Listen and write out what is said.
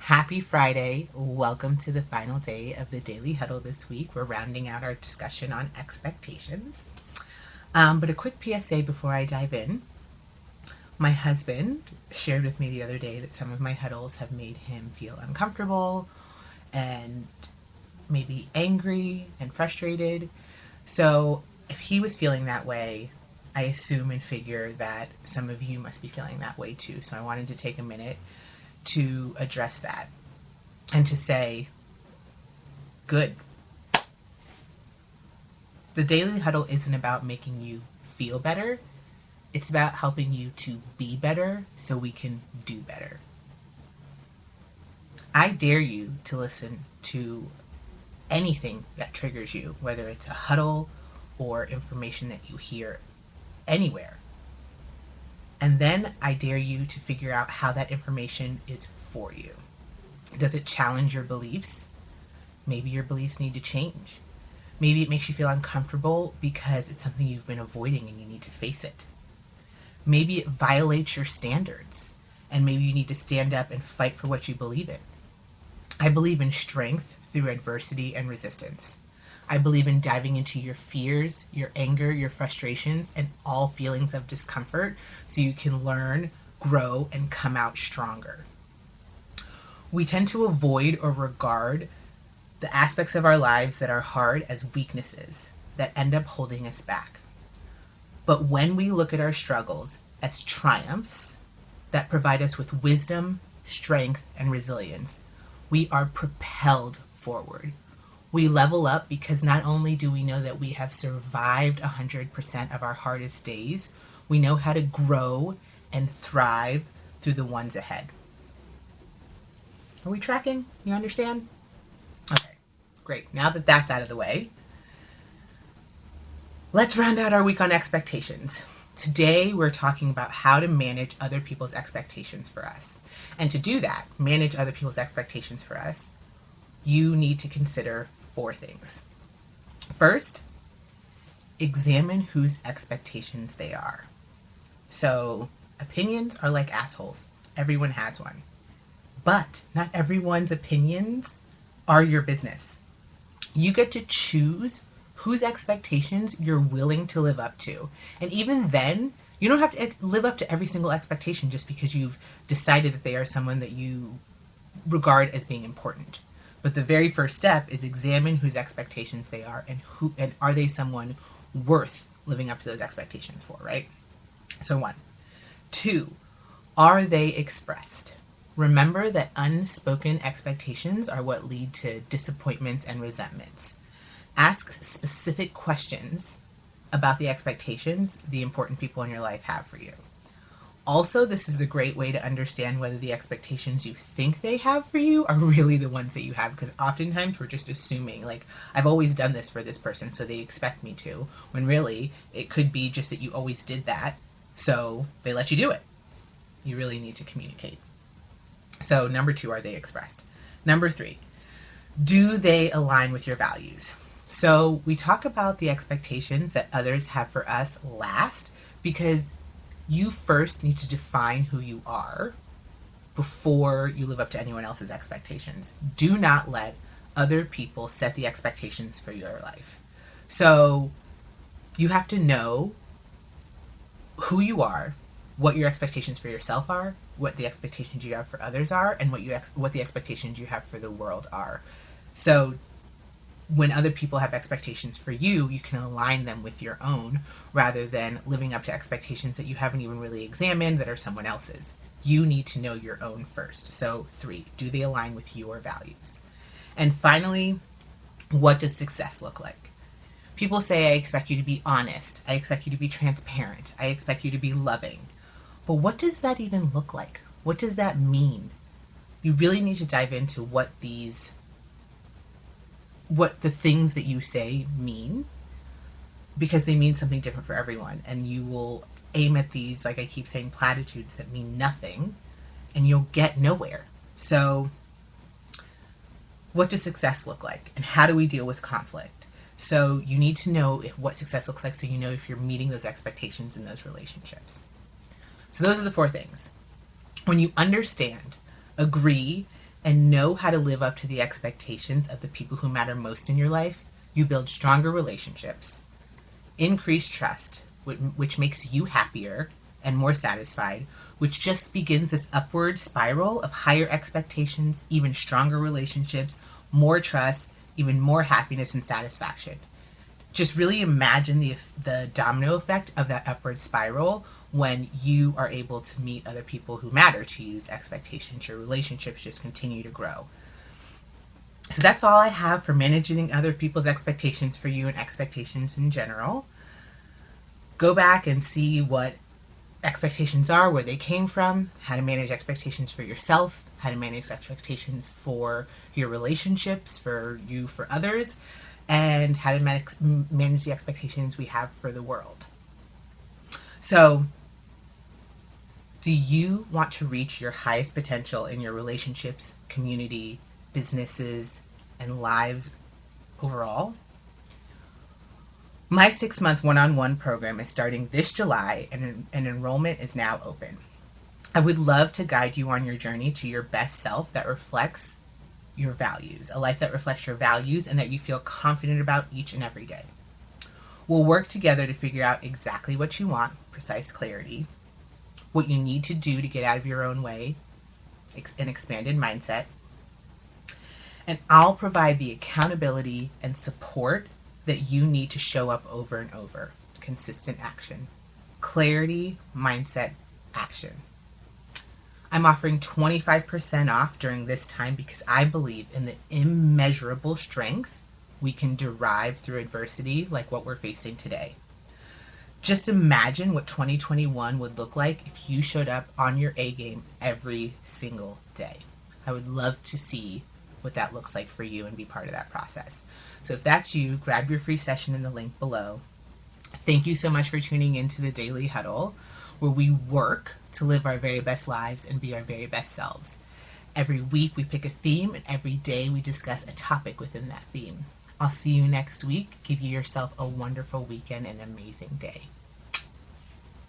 Happy Friday. Welcome to the final day of the Daily Huddle this week. We're rounding out our discussion on expectations. But a quick PSA before I dive in. My husband shared with me the other day that some of my huddles have made him feel uncomfortable and maybe angry and frustrated. So if he was feeling that way, I assume and figure that some of you must be feeling that way too. So I wanted to take a minute to address that and to say, good. The Daily Huddle isn't about making you feel better. It's about helping you to be better so we can do better. I dare you to listen to anything that triggers you, whether it's a huddle or information that you hear anywhere. And then I dare you to figure out how that information is for you. Does it challenge your beliefs? Maybe your beliefs need to change. Maybe it makes you feel uncomfortable because it's something you've been avoiding and you need to face it. Maybe it violates your standards and maybe you need to stand up and fight for what you believe in. I believe in strength through adversity and resistance. I believe in diving into your fears, your anger, your frustrations, and all feelings of discomfort so you can learn, grow, and come out stronger. We tend to avoid or regard the aspects of our lives that are hard as weaknesses that end up holding us back. But when we look at our struggles as triumphs that provide us with wisdom, strength, and resilience, we are propelled forward. We level up because not only do we know that we have survived 100% of our hardest days, we know how to grow and thrive through the ones ahead. Are we tracking? You understand? Okay, great. Now that that's out of the way, let's round out our week on expectations. Today, we're talking about how to manage other people's expectations for us. And to do that, manage other people's expectations for us, you need to consider 4 things. First, examine whose expectations they are. So, opinions are like assholes. Everyone has one. But not everyone's opinions are your business. You get to choose whose expectations you're willing to live up to. And even then, you don't have to live up to every single expectation just because you've decided that they are someone that you regard as being important. But the very first step is examine whose expectations they are and are they someone worth living up to those expectations for, right? So 1. 2, are they expressed? Remember that unspoken expectations are what lead to disappointments and resentments. Ask specific questions about the expectations the important people in your life have for you. Also, this is a great way to understand whether the expectations you think they have for you are really the ones that you have, because oftentimes we're just assuming, like, I've always done this for this person, so they expect me to, when really it could be just that you always did that, so they let you do it. You really need to communicate. So, number 2, are they expressed? Number 3, do they align with your values? So, we talk about the expectations that others have for us last, because you first need to define who you are before you live up to anyone else's expectations. Do not let other people set the expectations for your life. So you have to know who you are, what your expectations for yourself are, what the expectations you have for others are, and what the expectations you have for the world are. So when other people have expectations for you, you can align them with your own rather than living up to expectations that you haven't even really examined that are someone else's. You need to know your own first. So 3, do they align with your values? And finally, what does success look like? People say, I expect you to be honest. I expect you to be transparent. I expect you to be loving. But what does that even look like? What does that mean? You really need to dive into what the things that you say mean, because they mean something different for everyone, and you will aim at these, like I keep saying, platitudes that mean nothing, and you'll get nowhere. So what does success look like, and how do we deal with conflict? So you need to know what success looks like so you know if you're meeting those expectations in those relationships. So those are the 4 things. When you understand, agree, and know how to live up to the expectations of the people who matter most in your life, you build stronger relationships, increase trust, which makes you happier and more satisfied, which just begins this upward spiral of higher expectations, even stronger relationships, more trust, even more happiness and satisfaction. Just really imagine the domino effect of that upward spiral when you are able to meet other people who matter to you's expectations. Your relationships just continue to grow. So that's all I have for managing other people's expectations for you and expectations in general. Go back and see what expectations are, where they came from, how to manage expectations for yourself, how to manage expectations for your relationships, for you, for others, and how to manage the expectations we have for the world. So, do you want to reach your highest potential in your relationships, community, businesses, and lives overall? My 6-month one-on-one program is starting this July, and enrollment is now open. I would love to guide you on your journey to your best self that reflects your values, a life that reflects your values and that you feel confident about each and every day. We'll work together to figure out exactly what you want, precise clarity, what you need to do to get out of your own way, an expanded mindset, and I'll provide the accountability and support that you need to show up over and over. Consistent action. Clarity, mindset, action. I'm offering 25% off during this time because I believe in the immeasurable strength we can derive through adversity like what we're facing today. Just imagine what 2021 would look like if you showed up on your A game every single day. I would love to see what that looks like for you and be part of that process. So if that's you, grab your free session in the link below. Thank you so much for tuning into the Daily Huddle, where we work to live our very best lives and be our very best selves. Every week we pick a theme, and every day we discuss a topic within that theme. I'll see you next week. Give yourself a wonderful weekend and an amazing day.